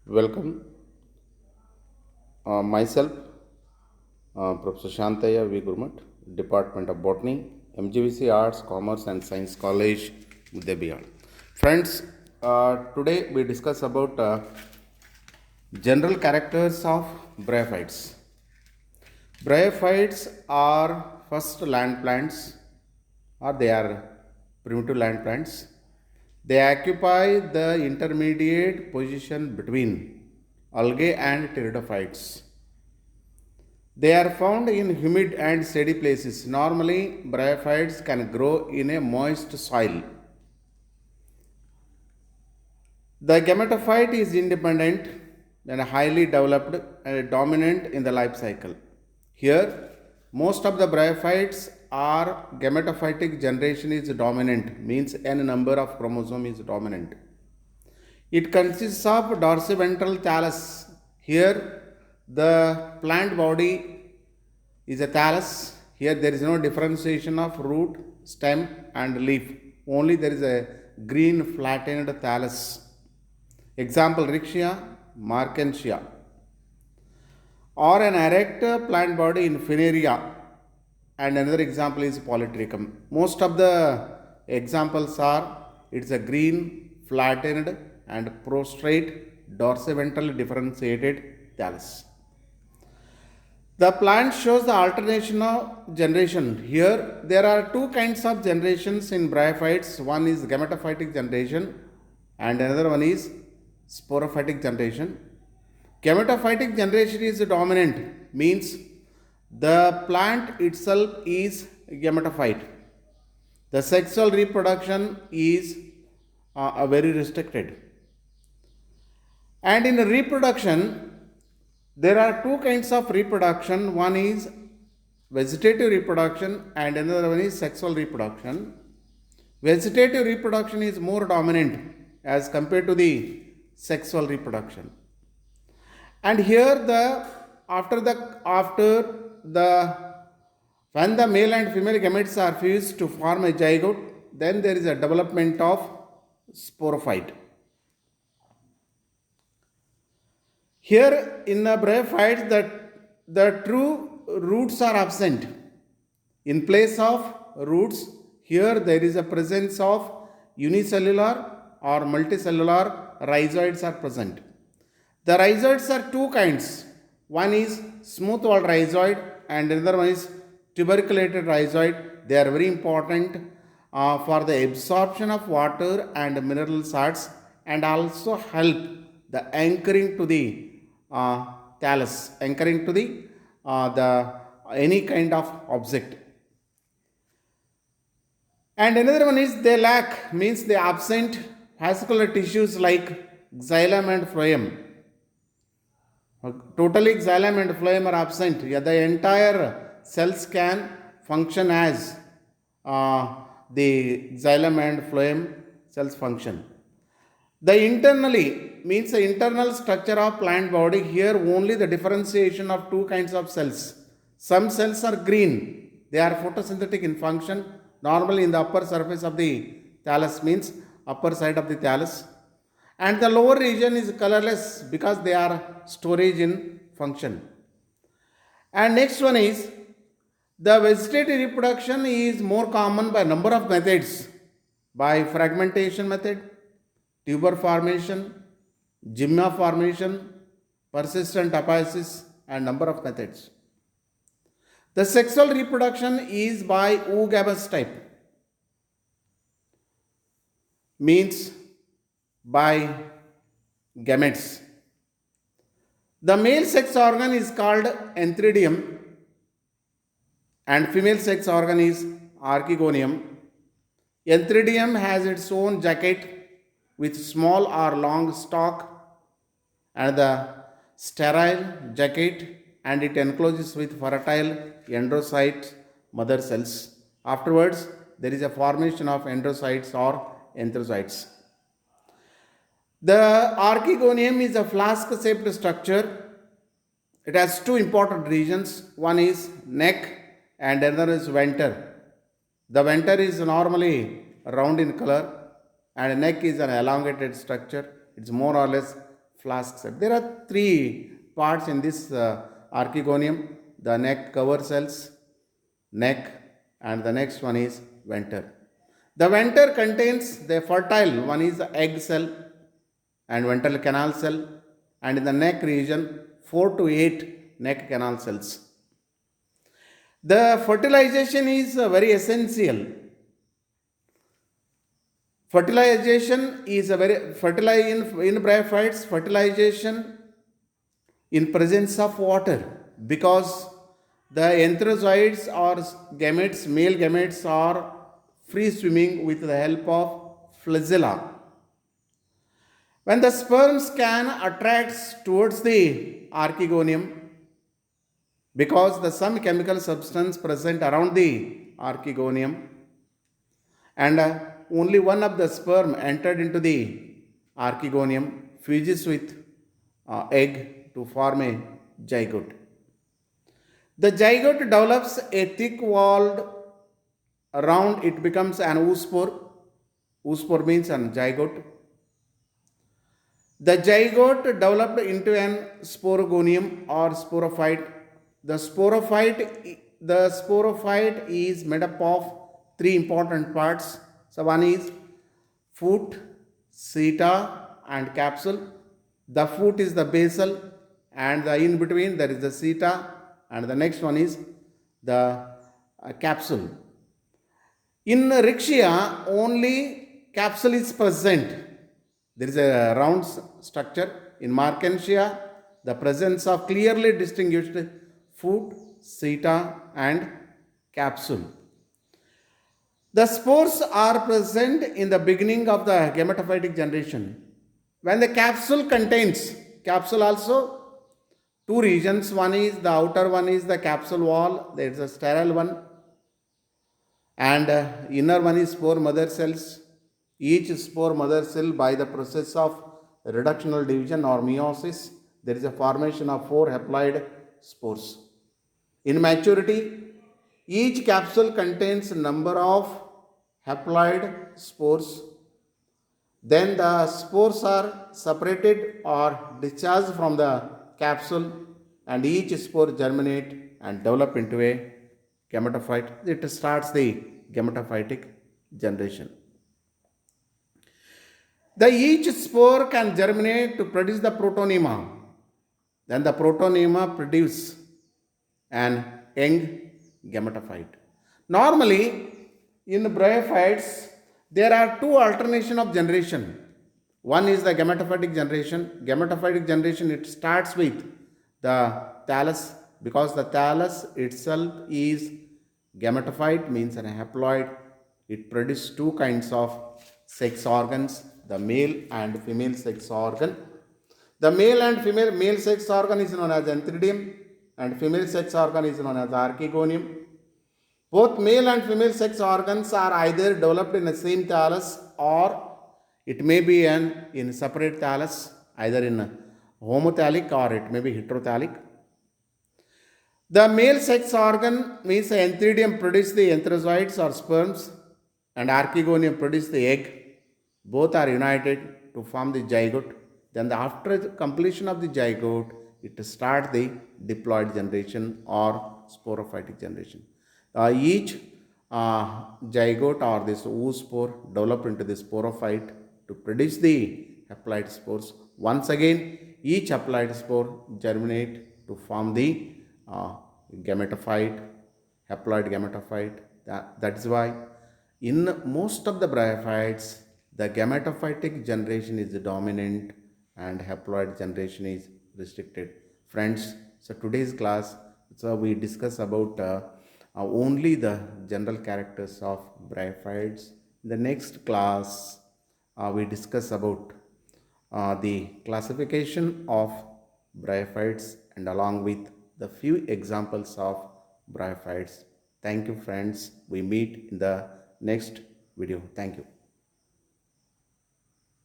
Welcome. Myself, Professor Shantaya V. Gurmat, Department of Botany, MGVC Arts, Commerce and Science College, Debian. Friends, today we discuss about general characters of bryophytes. Bryophytes are first land plants, or they are primitive land plants. They occupy the intermediate position between algae and pteridophytes. They are found in humid and shady places. Normally, bryophytes can grow in a moist soil. The gametophyte is independent and highly developed and dominant in the life cycle. Here, most of the bryophytes are gametophytic generation is dominant, means n number of chromosome is dominant. It consists of dorsiventral thallus. Here, the plant body is a thallus. Here, there is no differentiation of root, stem, and leaf. Only there is a green flattened thallus. Example Riccia markensia. Or an erect plant body in Funaria. And another example is Polytrichum. Most of the examples are it's a green, flattened, and prostrate dorsiventrally differentiated thallus. The plant shows the alternation of generation. Here there are two kinds of generations in bryophytes. One is gametophytic generation and another one is sporophytic generation. Gametophytic generation is dominant, means the plant itself is gametophyte. The sexual reproduction is very restricted. And in reproduction, there are two kinds of reproduction. One is vegetative reproduction and another one is sexual reproduction. Vegetative reproduction is more dominant as compared to the sexual reproduction. And here after the when the male and female gametes are fused to form a zygote, then there is a development of sporophyte. Here in the bryophytes, the true roots are absent. In place of roots, here there is a presence of unicellular or multicellular rhizoids are present. The rhizoids are two kinds. One is smooth walled rhizoid and another one is tuberculated rhizoid. They are very important for the absorption of water and mineral salts and also help the anchoring to the thallus, anchoring to the any kind of object. And another one is they lack, means they absent fascicular tissues like xylem and phloem. Totally xylem and phloem are absent. Yeah, the entire cells can function as the xylem and phloem cells function. The internally means the internal structure of plant body. Here only the differentiation of two kinds of cells. Some cells are green. They are photosynthetic in function. Normally in the upper surface of the thallus, means upper side of the thallus. And the lower region is colorless because they are storage in function. And next one is the vegetative reproduction is more common by number of methods, by fragmentation method, tuber formation, gymna formation, persistent apoapsis, and number of methods. The sexual reproduction is by oogamous type, means by gametes. The male sex organ is called antheridium and female sex organ is archegonium. Antheridium has its own jacket with small or long stalk and the sterile jacket, and it encloses with fertile androcyte mother cells. Afterwards, there is a formation of androcytes or anthrocytes. The archegonium is a flask-shaped structure. It has two important regions. One is neck and another is venter. The venter is normally round in color and neck is an elongated structure. It's more or less flask set. There are three parts in this archegonium: the neck cover cells, neck, and the next one is venter. The venter contains the fertile, one is the egg cell and ventral canal cell, and in the neck region 4 to 8 neck canal cells. The fertilization is very essential. Fertilization is a very in bryophytes. Fertilization in presence of water, because the antherozoids or gametes, male gametes, are free swimming with the help of flagella. When the sperms can attract towards the archegonium, because the some chemical substance present around the archegonium, and only one of the sperm entered into the archegonium, fuses with egg to form a zygote. The zygote develops a thick walled around, it becomes an oospore. Oospore means an zygote. The zygote developed into an sporogonium or sporophyte. The sporophyte is made up of three important parts. So one is foot, seta, and capsule. The foot is the basal, and the in between there is the seta, and the next one is the capsule. In Rixia, only capsule is present. There is a round structure. In Markensia, the presence of clearly distinguished foot, seta, and capsule. The spores are present in the beginning of the gametophytic generation. When the capsule contains, capsule also two regions, one is the outer one is the capsule wall, there is a sterile one, and inner one is spore mother cells. Each spore mother cell, by the process of reductional division or meiosis, there is a formation of 4 haploid spores. In maturity, each capsule contains a number of haploid spores. Then the spores are separated or discharged from the capsule, and each spore germinate and develop into a gametophyte. It starts the gametophytic generation. The each spore can germinate to produce the protonema. Then the protonema produce an young gametophyte. Normally, in bryophytes, there are two alternation of generation. One is the gametophytic generation. Gametophytic generation, it starts with the thallus, because the thallus itself is gametophyte, means an haploid. It produces two kinds of sex organs, the male and female sex organ. The male and female, male sex organ is known as antheridium, and female sex organ is known as archegonium. Both male and female sex organs are either developed in the same thallus, or it may be in separate thallus, either in homothallic or it may be heterothallic. The male sex organ means the antheridium produces the antherozoids or sperms, and archegonium produces the egg. Both are united to form the zygote. Then after the completion of the zygote, it starts the diploid generation or sporophytic generation. Each zygote or this oospore develop into the sporophyte to produce the haploid spores. Once again, each haploid spore germinate to form the gametophyte, haploid gametophyte. That is why in most of the bryophytes, the gametophytic generation is dominant and haploid generation is restricted. Friends, so today's class, so we discuss about only the general characters of bryophytes. In the next class, we discuss about the classification of bryophytes and along with the few examples of bryophytes. Thank you, friends. We meet in the next video. Thank you.